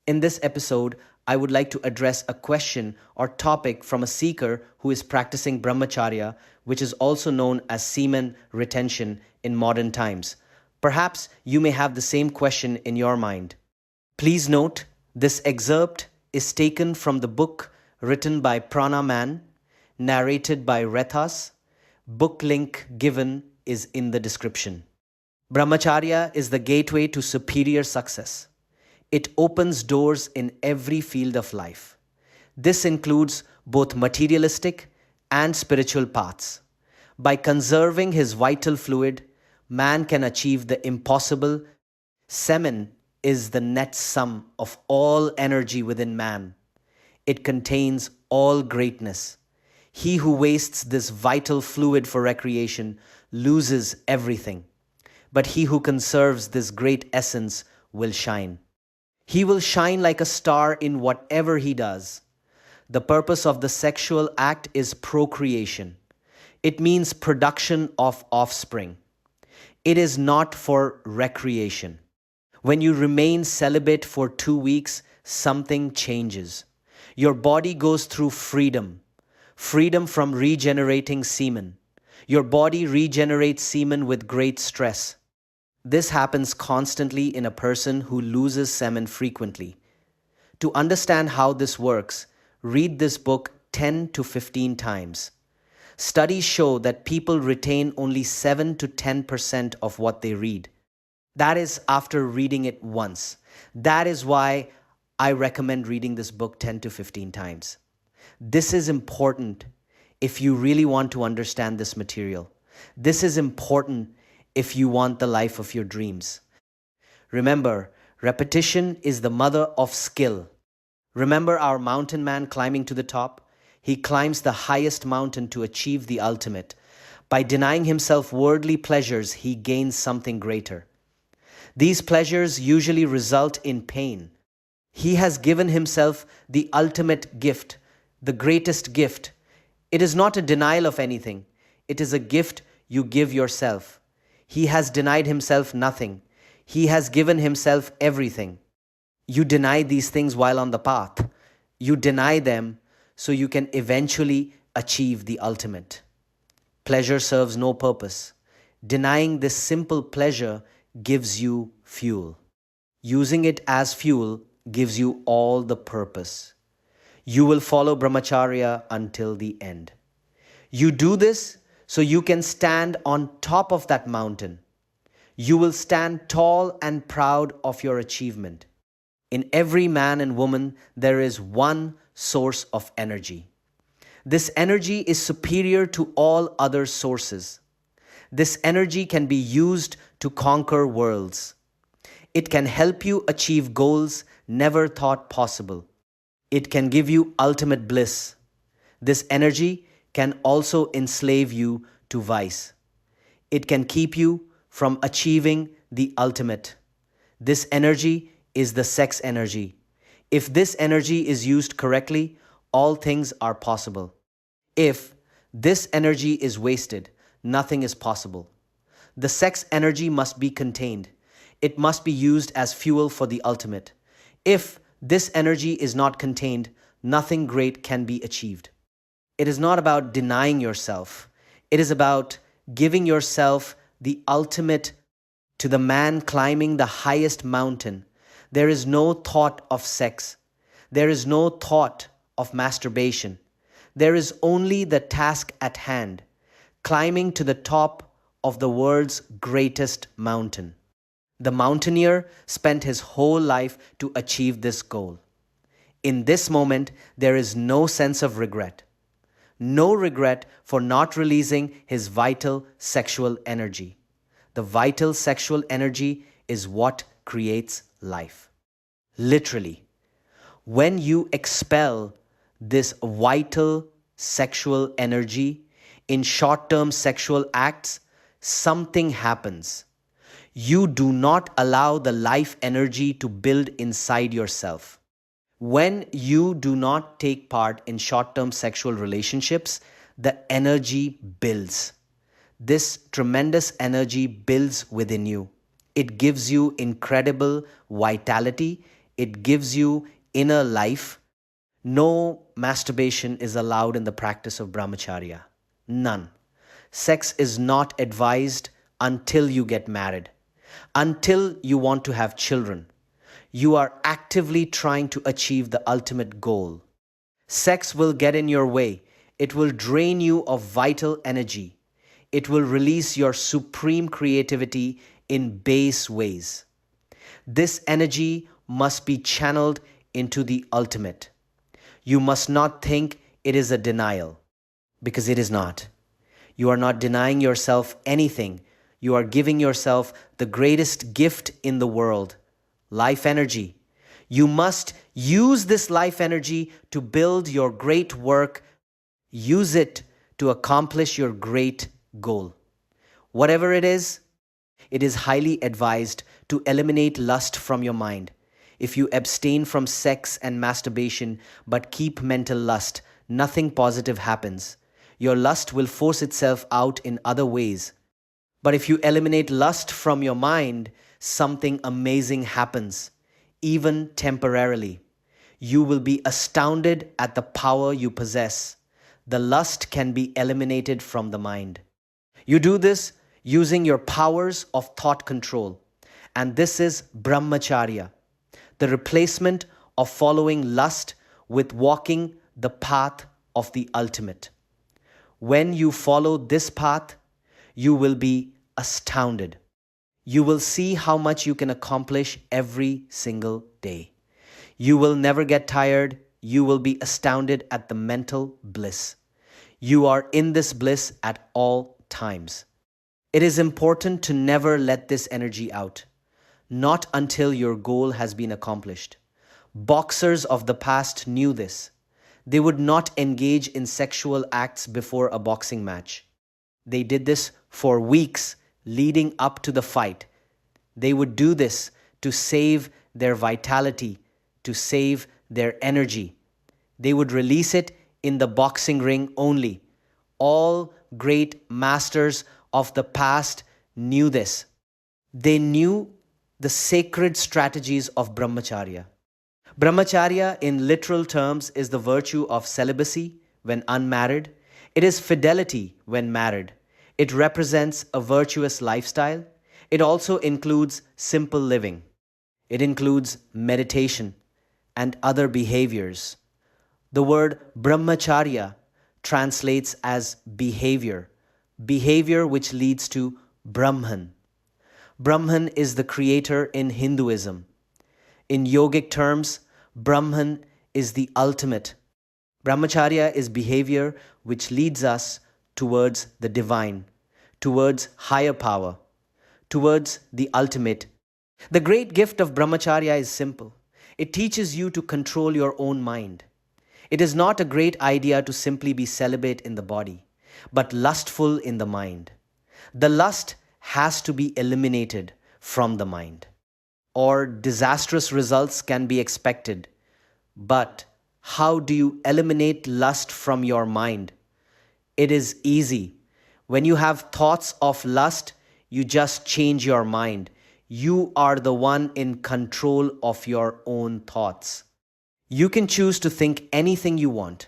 In this episode, I would like to address a question or topic from a seeker who is practicing Brahmacharya, which is also known as semen retention in modern times. Perhaps you may have the same question in your mind. Please note, this excerpt is taken from the book written by PRANA Man, narrated by Rethas. Book link given is in the description. Brahmacharya is the gateway to superior success. It opens doors in every field of life. This includes both materialistic and spiritual paths. By conserving his vital fluid, man can achieve the impossible. Semen is the net sum of all energy within man. It contains all greatness. He who wastes this vital fluid for recreation loses everything. But he who conserves this great essence will shine. He will shine like a star in whatever he does. The purpose of the sexual act is procreation. It means production of offspring. It is not for recreation. When you remain celibate for 2 weeks, something changes. Your body goes through freedom. Freedom from regenerating semen. Your body regenerates semen with great stress. This happens constantly in a person who loses semen frequently. To understand how this works, read this book 10 to 15 times. Studies show that people retain only 7 to 10% of what they read. That is after reading it once. That is why I recommend reading this book 10 to 15 times. This is important if you really want to understand this material. This is important if you want the life of your dreams. Remember, repetition is the mother of skill. Remember our mountain man climbing to the top? He climbs the highest mountain to achieve the ultimate. By denying himself worldly pleasures, he gains something greater. These pleasures usually result in pain. He has given himself the ultimate gift, the greatest gift. It is not a denial of anything. It is a gift you give yourself. He has denied himself nothing. He has given himself everything. You deny these things while on the path. You deny them so you can eventually achieve the ultimate. Pleasure serves no purpose. Denying this simple pleasure gives you fuel. Using it as fuel gives you all the purpose. You will follow Brahmacharya until the end. You do this so you can stand on top of that mountain. You will stand tall and proud of your achievement. In every man and woman, there is one source of energy. This energy is superior to all other sources. This energy can be used to conquer worlds. It can help you achieve goals never thought possible. It can give you ultimate bliss. This energy can also enslave you to vice. It can keep you from achieving the ultimate. This energy is the sex energy. If this energy is used correctly, all things are possible. If this energy is wasted, nothing is possible. The sex energy must be contained. It must be used as fuel for the ultimate. If this energy is not contained, nothing great can be achieved. It is not about denying yourself. It is about giving yourself the ultimate. To the man climbing the highest mountain, there is no thought of sex. There is no thought of masturbation. There is only the task at hand, climbing to the top of the world's greatest mountain. The mountaineer spent his whole life to achieve this goal. In this moment, there is no sense of regret. No regret for not releasing his vital sexual energy. The vital sexual energy is what creates life. Literally, when you expel this vital sexual energy in short-term sexual acts, something happens. You do not allow the life energy to build inside yourself. When you do not take part in short-term sexual relationships, the energy builds. This tremendous energy builds within you. It gives you incredible vitality. it gives you inner life. No masturbation is allowed in the practice of Brahmacharya. None. Sex is not advised until you get married, until you want to have children. You are actively trying to achieve the ultimate goal. Sex will get in your way. It will drain you of vital energy. It will release your supreme creativity in base ways. This energy must be channeled into the ultimate. You must not think it is a denial, because it is not. You are not denying yourself anything. You are giving yourself the greatest gift in the world, life energy. You must use this life energy to build your great work. Use it to accomplish your great goal. Whatever it is highly advised to eliminate lust from your mind. If you abstain from sex and masturbation but keep mental lust, nothing positive happens. Your lust will force itself out in other ways. But if you eliminate lust from your mind, something amazing happens, even temporarily. You will be astounded at the power you possess. The lust can be eliminated from the mind. You do this using your powers of thought control. And this is Brahmacharya, the replacement of following lust with walking the path of the ultimate. When you follow this path, you will be astounded. You will see how much you can accomplish every single day. You will never get tired. You will be astounded at the mental bliss. You are in this bliss at all times. It is important to never let this energy out, not until your goal has been accomplished. Boxers of the past knew this. They would not engage in sexual acts before a boxing match. They did this for weeks leading up to the fight. They would do this to save their vitality, to save their energy. They would release it in the boxing ring only. All great masters of the past knew this. They knew the sacred strategies of Brahmacharya. Brahmacharya, in literal terms, is the virtue of celibacy when unmarried. It is fidelity when married. It represents a virtuous lifestyle. It also includes simple living. It includes meditation and other behaviors. The word Brahmacharya translates as behavior, behavior which leads to Brahman. Brahman is the creator in Hinduism. In yogic terms, Brahman is the ultimate. Brahmacharya is behavior which leads us towards the divine, towards higher power, towards the ultimate. The great gift of Brahmacharya is simple. It teaches you to control your own mind. It is not a great idea to simply be celibate in the body, but lustful in the mind. The lust has to be eliminated from the mind, or disastrous results can be expected. But how do you eliminate lust from your mind? It is easy. When you have thoughts of lust, you just change your mind. You are the one in control of your own thoughts. You can choose to think anything you want.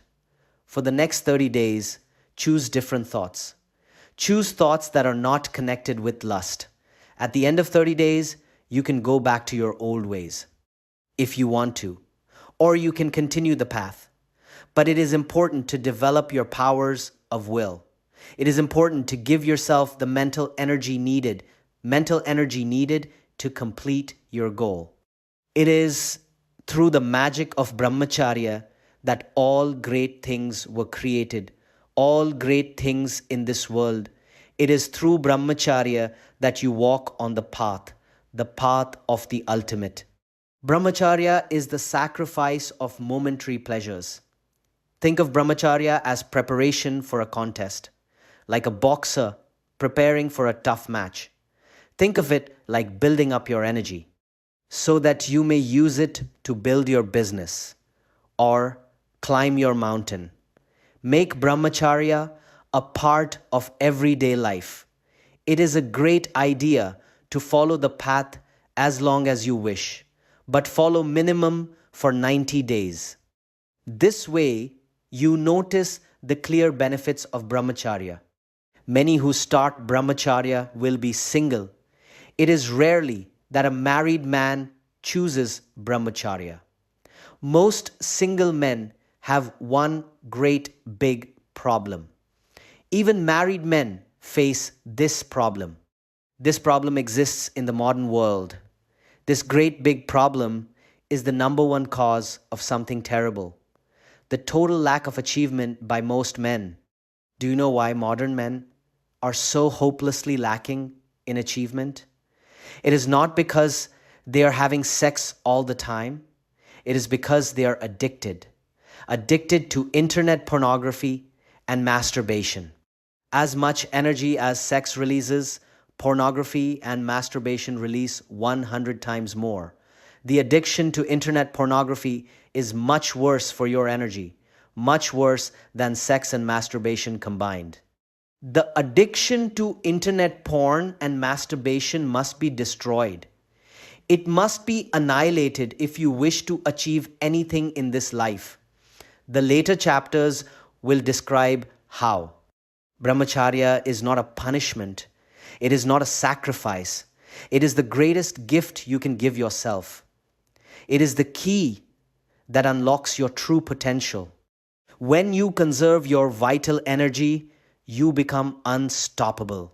For the next 30 days, choose different thoughts. Choose thoughts that are not connected with lust. At the end of 30 days, you can go back to your old ways, if you want to, or you can continue the path. But it is important to develop your powers of will. It is important to give yourself the mental energy needed to complete your goal. It is through the magic of Brahmacharya that all great things were created, all great things in this world. It is through Brahmacharya that you walk on the path of the ultimate. Brahmacharya is the sacrifice of momentary pleasures. Think of Brahmacharya as preparation for a contest, like a boxer preparing for a tough match. Think of it like building up your energy, so that you may use it to build your business or climb your mountain. Make Brahmacharya a part of everyday life. It is a great idea to follow the path as long as you wish, but follow minimum for 90 days. This way, you notice the clear benefits of Brahmacharya. Many who start Brahmacharya will be single. It is rarely that a married man chooses Brahmacharya. Most single men have one great big problem. Even married men face this problem. This problem exists in the modern world. This great big problem is the number one cause of something terrible: the total lack of achievement by most men. Do you know why modern men are so hopelessly lacking in achievement? It is not because they are having sex all the time. It is because they are addicted to internet pornography and masturbation. As much energy as sex releases, pornography and masturbation release 100 times more. The addiction to internet pornography is much worse for your energy, much worse than sex and masturbation combined. The addiction to internet porn and masturbation must be destroyed. It must be annihilated if you wish to achieve anything in this life. The later chapters will describe how. Brahmacharya is not a punishment. It is not a sacrifice. It is the greatest gift you can give yourself. It is the key that unlocks your true potential. When you conserve your vital energy, you become unstoppable.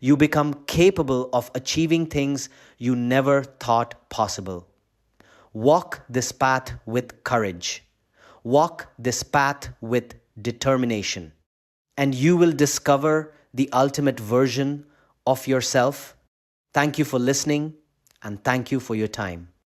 You become capable of achieving things you never thought possible. Walk this path with courage. Walk this path with determination. And you will discover the ultimate version of yourself. Thank you for listening, and thank you for your time.